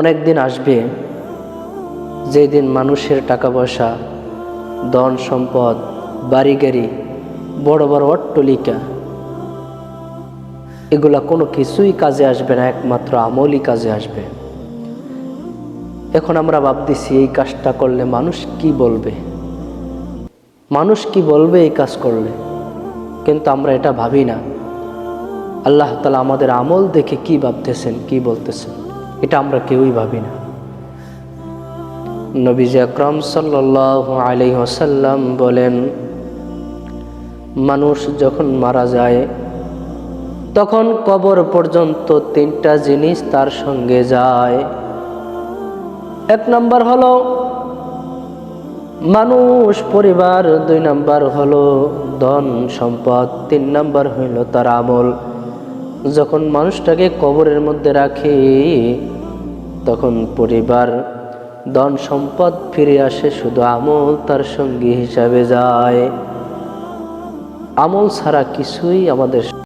অনেক দিন আসবে যেই দিন মানুষের টাকা পয়সা, ধন সম্পদ, বাড়ি গাড়ি, বড় বড় অট্টালিকা এগুলা কোনো কিছুই কাজে আসবে না, একমাত্র আমলই কাজে আসবে। এখন আমরা ভাবতেছি এই কাজটা করলে মানুষ কি বলবে, মানুষ কি বলবে এই কাজ করলে, কিন্তু আমরা এটা ভাবি না আল্লাহ তাআলা আমাদের আমল দেখে কি ভাবতেছেন, কি বলতেছেন, এটা আমরা কেউই ভাবি না। নবীজি আকরাম সাল্লাল্লাহু আলাইহি ওয়াসাল্লাম বলেন, মানুষ যখন মারা যায় তখন কবর পর্যন্ত তিনটা জিনিস তার সঙ্গে যায়। এক নাম্বার হলো মানুষ, পরিবার, দুই নাম্বার হলো ধন সম্পদ, তিন নাম্বার হইল তার আমল। যখন মানুষটাকে কবরের মধ্যে রাখে তখন পরিবার, ধন সম্পদ ফিরে আসে, শুধু আমল তার সঙ্গী হিসাবে যায়। আমল ছাড়া কিছুই আমাদের